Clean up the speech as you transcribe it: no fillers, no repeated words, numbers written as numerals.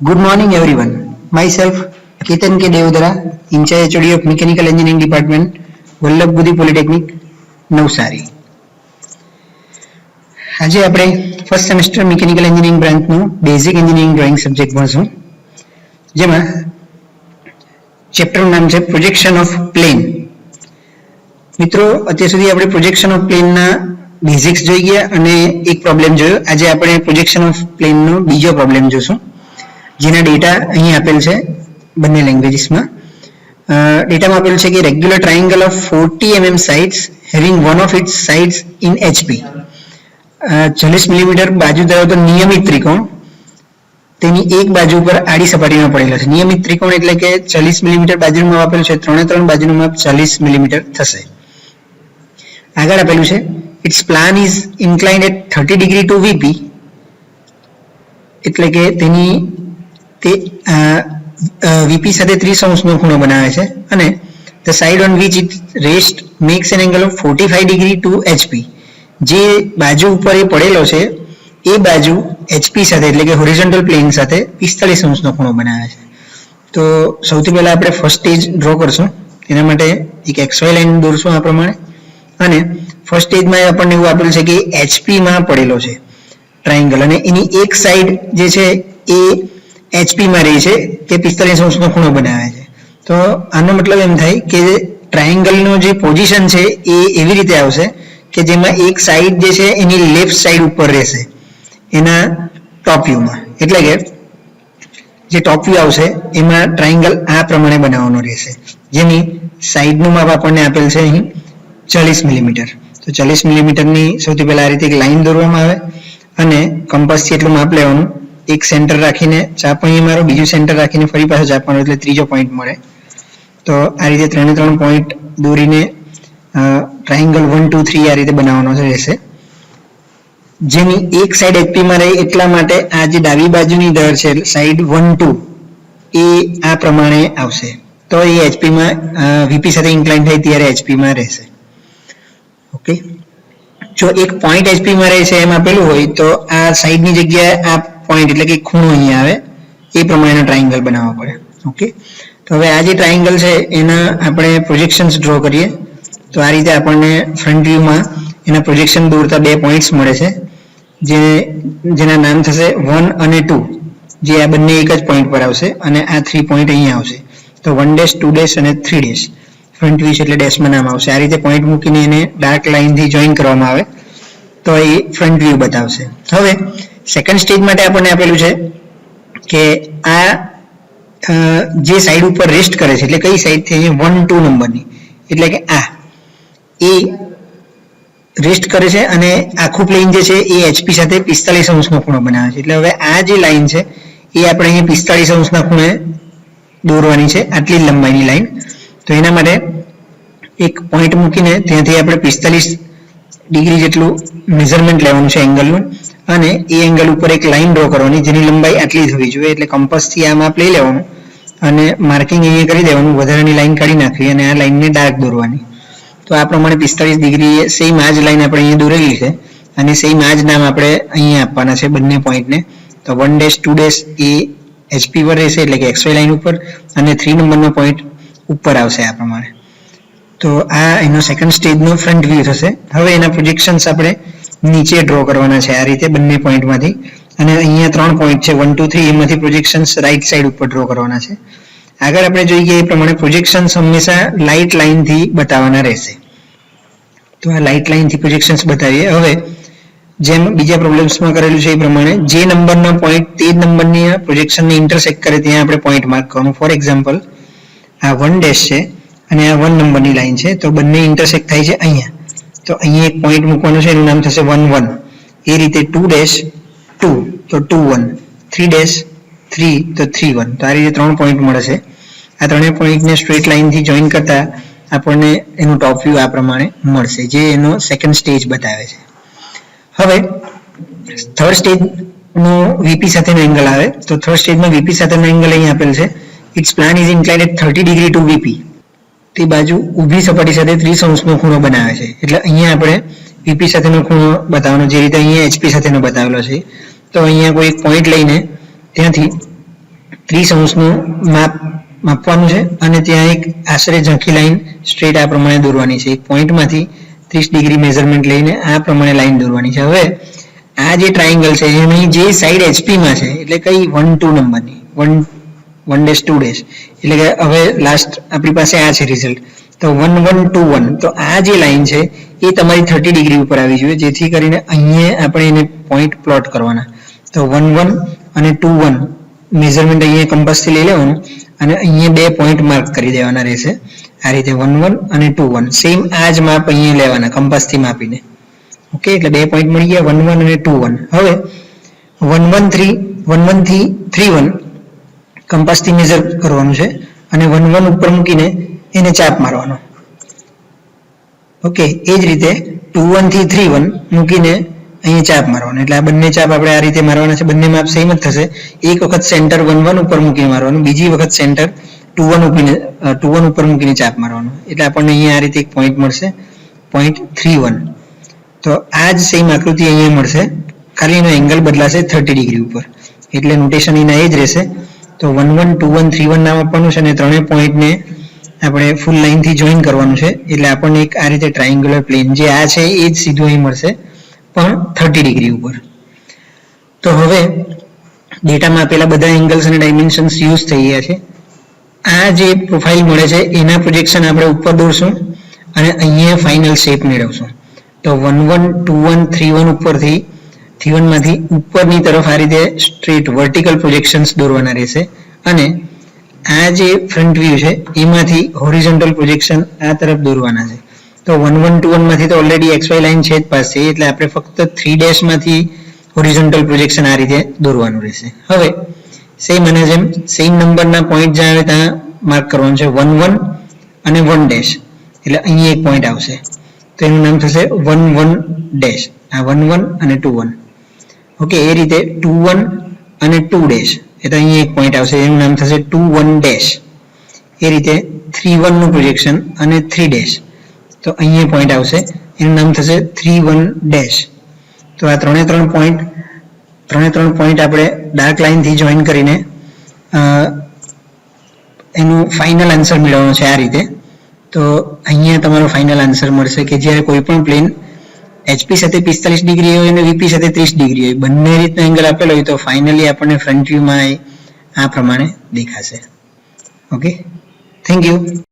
Good morning, everyone. Myself, Ketan K. Devadara, in charge HOD of Mechanical Engineering Department, Vallabh Budhi Polytechnic, Navsari. આજે આપણે first semester mechanical engineering બ્રાન્ચનું basic engineering drawing subject ભણશું, જેમાં ચેપ્ટરનું નામ છે projection of plane. મિત્રો, અત્યાર સુધી આપણે પ્રોજેક્શન ઓફ પ્લેનના બેઝિક્સ જોઈ ગયા અને એક પ્રોબ્લેમ જોયો. આજે આપણે પ્રોજેક્શન ઓફ પ્લેનનો બીજો પ્રોબ્લેમ જોશું, જેના ડેટા અહીં આપેલ છે બંને લેંગ્વેજીસમાં. ડેટામાં આપેલ છે કે regular triangle of 40 mm sides having one of its sides in HP. 40 millimetre બાજુ ધરાવતો નિયમિત ત્રિકોણ તેની એક બાજુ પર આડી સપાટીમાં પડેલો છે. નિયમિત ત્રિકોણ એટલે કે 40 મિલીમીટર બાજુનું માપ આપેલું છે, 3 બાજુનું માપ 40 મિલીમીટર થશે. આગળ આપેલું છે its plane is inclined at 30 degree to VP, એટલે કે તેની તે VP સાથે 30 અંશનો ખૂણો બનાવે છે અને the side on which it rests makes an angle of 45 degree to HP. જે બાજુ ઉપર એ પડેલો છે એ બાજુ HP સાથે એટલે કે હોરિઝોન્ટલ પ્લેન સાથે 45 અંશનો ખૂણો બનાવે છે. તો સૌથી પહેલા આપણે ફર્સ્ટ સ્ટેજ ડ્રો કરશું. એના માટે એક XY લાઈન દોરશું આ પ્રમાણે, અને ફર્સ્ટ સ્ટેજમાં આપણને એવું આપેલું છે કે HP માં પડેલો છે ટ્રાયંગલ, અને એની એક સાઈડ જે છે એ HP માં રહી છે કે 45 અંશનો ખૂણો બનાવે છે. તો આનો મતલબ એમ થાય કે ટ્રાયંગલનો જે પોઝિશન છે એ એવી રીતે આવશે કે જેમાં એક સાઈડ જે છે એની લેફ્ટ સાઈડ ઉપર રહેશે એના ટોપ વ્યૂમાં, એટલે કે જે ટોપ વ્યૂ આવશે એમાં ટ્રાયંગલ આ પ્રમાણે બનાવવાનો રહેશે, જેની સાઈડનું માપ આપણને આપેલ છે અહીં 40 મિલીમીટર. તો 40 મિલીમીટરની સૌથી પહેલા આ રીતે એક લાઈન દોરવામાં આવે અને કંપાસથી એટલું માપ લેવાનું, એક સેન્ટર રાખીને ચાપ અહીં મારો, બીજું સેન્ટર રાખીને ફરી પાછો ચાપ મારો, એટલે ત્રીજો પોઈન્ટ મળે. તો આ રીતે 3 પોઈન્ટ દોરીને ટ્રાયંગલ 1 2 3 આ રીતે બનાવવાનો રહેશે, જેની એક સાઈડ HP માં રહે એટલા માટે આ જે ડાબી બાજુની દર છે સાઈડ 1 2 એ આ પ્રમાણે આવશે. તો એ HP માં VP સાથે ઇન્ક્લાઇન થાય ત્યારે HP માં રહેશે. ઓકે, જો એક પોઈન્ટ HP માં રહેશે એમ આપેલું હોય તો આ સાઈડની જગ્યાએ આ પોઈન્ટ એટલે કે ખૂણો અહીં આવે એ પ્રમાણેનો ટ્રાયંગલ બનાવવો પડે. ઓકે, તો હવે આ જે ટ્રાયંગલ છે એના આપણે પ્રોજેક્શન્સ ડ્રો કરીએ. તો આ રીતે આપણને ફ્રન્ટ વ્યૂમાં એના પ્રોજેક્શન દોરતા બે પોઈન્ટ્સ મળે છે, જેના નામ થશે 1 અને 2, જે આ બંને એક જ પોઈન્ટ પર આવશે, અને આ 3 પોઈન્ટ અહીંયા આવશે. તો 1 ડેશ 2 ડેશ અને 3 ડેશ ફ્રન્ટ વ્યૂ છે એટલે ડેશમાં નામ આવશે. આ રીતે પોઈન્ટ મૂકીને એને ડાર્ક લાઇનથી જોઈન કરવામાં આવે તો એ ફ્રન્ટ વ્યૂ બતાવશે. હવે સેકન્ડ સ્ટેજ માટે આપણને આપેલું છે કે આ જે સાઈડ ઉપર રેસ્ટ કરે છે, એટલે કઈ સાઈડ છે 1 2 નંબરની, એટલે કે આ એ રેસ્ટ કરે છે અને આખું પ્લેન જે છે એ HP સાથે 45 અંશનો ખૂણો બનાવે છે. એટલે હવે આ જે લાઈન છે એ આપણે અહીં 45 અંશના ખૂણે દોરવાની છે, આટલી લંબાઈની લાઈન. તો એના માટે એક પોઈન્ટ મૂકીને ત્યાંથી આપણે 45 ડિગ્રી જેટલું મેઝરમેન્ટ લેવાનું છે એંગલનું, અને એ એંગલ ઉપર એક લાઈન ડ્રો કરવાની જેની લંબાઈ આટલી થવી જોઈએ. એટલે કંપાસથી આ માપ લઈ લેવાનું અને માર્કિંગ અહીંયા કરી દેવાનું, વધારાની લાઈન કાઢી નાખવી અને આ લાઈનને ડાર્ક દોરવાની. તો આ પ્રમાણે 45 ડિગ્રી સેમ આ જ લાઈન આપણે અહીંયા દોરેલી છે અને સેમ આ જ નામ આપણે અહીંયા આપવાના છે બંને પોઈન્ટને. તો 1 ડેશ 2 ડેશ એ HP પર રહેશે એટલે કે XY લાઈન ઉપર, અને 3 નંબરનો પોઈન્ટ ઉપર આવશે આ પ્રમાણે. તો આ એનો સેકન્ડ સ્ટેજનો ફ્રન્ટ વ્યૂ થશે. હવે એના પ્રોજેક્શન્સ આપણે નીચે ડ્રો કરવાના છે આ રીતે બંને પોઈન્ટમાંથી, અને અહીંયા 3 પોઈન્ટ છે 1 2 3, એમાંથી પ્રોજેક્શન્સ રાઈટ સાઈડ ઉપર ડ્રો કરવાના છે. આગળ આપણે જોઈએ એ પ્રમાણે પ્રોજેક્શન્સ હંમેશા લાઇટ લાઇનથી બતાવવાના રહેશે. તો આ લાઇટ લાઇનથી પ્રોજેક્શન્સ બતાવીએ. હવે જેમ બીજા પ્રોબ્લેમ્સમાં કરેલું છે એ પ્રમાણે જે નંબરનો પોઈન્ટ તે જ નંબરની પ્રોજેક્શનને ઇન્ટરસેક્ટ કરે ત્યાં આપણે પોઈન્ટ માર્ક કરવાનું. ફોર એક્ઝામ્પલ આ 1 ડેશ છે અને આ 1 નંબરની લાઈન છે, તો બંને ઇન્ટરસેક્ટ થાય છે અહીંયા. તો અહીંયા એક પોઈન્ટ મૂકવાનું છે, એનું નામ થશે 1 1. એ રીતે 2 ડેશ 2 તો 2 1, 3 ડેશ 3 તો 3 1. તો આ રીતે 3 પોઈન્ટ મળે છે. આ ત્રણેય પોઈન્ટને સ્ટ્રેટ લાઇનથી જોઈન કરતા આપણને એનું ટોપ વ્યૂ આ પ્રમાણે મળશે, જે એનો સેકન્ડ સ્ટેજ બતાવે છે. હવે થર્ડ સ્ટેજનો VP સાથેનો એંગલ આવે. તો થર્ડ સ્ટેજમાં VP સાથેનો એંગલ અહીં આપેલ છે. Its plane is inclined at 30 degree to VP. તે બાજુ ઊભી સપાટી સાથે 30 અંશનો ખૂણો બનાવે છે. એટલે અહીંયા આપણે VP સાથેનો ખૂણો બતાવવાનો, જે રીતે અહીંયા HP સાથેનો બતાવેલો છે. તો અહીંયા કોઈ એક પોઈન્ટ લઈને ત્યાંથી 30° માપ માપવાનું છે અને ત્યાં એક આશરે ઝાંખી લાઈન સ્ટ્રેટ આ પ્રમાણે દોરવાની છે. એક પોઈન્ટમાંથી 30° મેઝરમેન્ટ લઈને આ પ્રમાણે લાઈન દોરવાની છે. હવે આ જે ટ્રાયેંગલ છે એની જે સાઈડ HP માં છે એટલે કઈ 1 2 નંબરની 1 1 2 એટલે કે હવે લાસ્ટ આપણી પાસે આ છે રિઝલ્ટ. તો 1 1 2 1 તો આ જે લાઈન છે એ તમારી 30° ઉપર આવી જોઈએ, જેથી કરીને અહીંયા આપણે એને પોઈન્ટ પ્લોટ કરવાના. તો 1 1 અને 2 1 મેઝરમેન્ટ અહીંયા કંપાસથી લઈ લેવાનું અને અહીંયા બે પોઈન્ટ માર્ક કરી દેવાના રહેશે. આ રીતે 1 1 અને 2 1 સેમ આ જ માપ અહીંયા લેવાના કંપાસથી માપીને. ઓકે, એટલે બે પોઈન્ટ મળી ગયા 1 1 અને 2 1. હવે 1 1 થી 3 1 કંપાસથી મેઝર કરવાનું છે અને 1 1 ઉપર મૂકીને એને ચાપ મારવાનો. ઓકે, એ જ રીતે 2 1 થી 3 1 મૂકીને અહીંયા ચાપ મારવાનો. એટલે આ બંને ચાપ આપણે આ રીતે મારવાના છે. બંને માપ સેમ જ થશે. એક વખત સેન્ટર 1 1 ઉપર મૂકીને મારવાનું, બીજી વખત સેન્ટર 2 1 ઉપર મૂકીને ચાપ મારવાનો. એટલે આપણને અહીંયા આ રીતે એક પોઈન્ટ મળશે, પોઈન્ટ 3 1. તો આ જ સેમ આકૃતિ અહીંયા મળશે, ખાલી એનો એંગલ બદલાશે 30° ઉપર. એટલે નોટેશન એના એ જ રહેશે. તો 1 1 2 1 3 1 નામ આપવાનું છે અને ત્રણેય પોઈન્ટને આપણે ફૂલ લાઈનથી જોઈન કરવાનું છે. એટલે આપણને એક આ રીતે ટ્રાયેંગ્યુલર પ્લેન જે આ છે એ જ સીધું અહીં મળશે, પણ 30° ઉપર. તો હવે ડેટામાં આપેલા બધા એંગલ્સ અને ડાયમેન્શન્સ યુઝ થઈ ગયા છે. આ જે પ્રોફાઇલ મળે છે એના પ્રોજેક્શન આપણે ઉપર દોરશું અને અહીંયા ફાઇનલ શેપ મેળવશું. તો 1 1 2 1 3 1 ઉપરથી 3 1 માંથી ઉપરની તરફ આ રીતે સ્ટ્રેટ વર્ટિકલ પ્રોજેક્શન્સ દોરવાના રહેશે અને આ જે ફ્રન્ટ વ્યૂ છે એમાંથી હોરિઝોન્ટલ પ્રોજેક્શન આ તરફ દોરવાના છે. તો 1 1 2 1 માંથી તો ઓલરેડી XY લાઈન છે જ પાસે, એટલે આપણે ફક્ત 3' માંથી હોરિઝોન્ટલ પ્રોજેક્શન આ રીતે દોરવાનું રહેશે. હવે સેમ અને જેમ સેમ નંબરના પોઈન્ટ જ્યાં આવે ત્યાં માર્ક કરવાનું છે 1 1 અને 1', એટલે અહીં એક પોઈન્ટ આવશે તો એનું નામ થશે 1 1'. આ 1 1 અને 2 1. ઓકે, એ રીતે 2 1 અને 2', એટલે અહીં એક પોઈન્ટ આવશે એનું નામ થશે 2 1'. એ રીતે 3 1 નું પ્રોજેક્શન અને 3', તો અહીંયા પોઈન્ટ આવશે એનું નામ થશે 3 1'. તો આ ત્રણે ત્રણ પોઈન્ટ આપણે ડાર્ક લાઈનથી જોઈન કરીને એનું ફાઇનલ આન્સર મેળવવાનો છે આ રીતે. તો અહીંયા તમારો ફાઇનલ આન્સર મળશે કે જ્યારે કોઈ પણ પ્લેન HP સાથે 45° હોય અને VP સાથે 30° હોય, બંને રીતનો એંગલ આપેલો હોય તો ફાઇનલી આપણને ફ્રન્ટ વ્યૂમાં આ પ્રમાણે દેખાશે. Okay, thank you.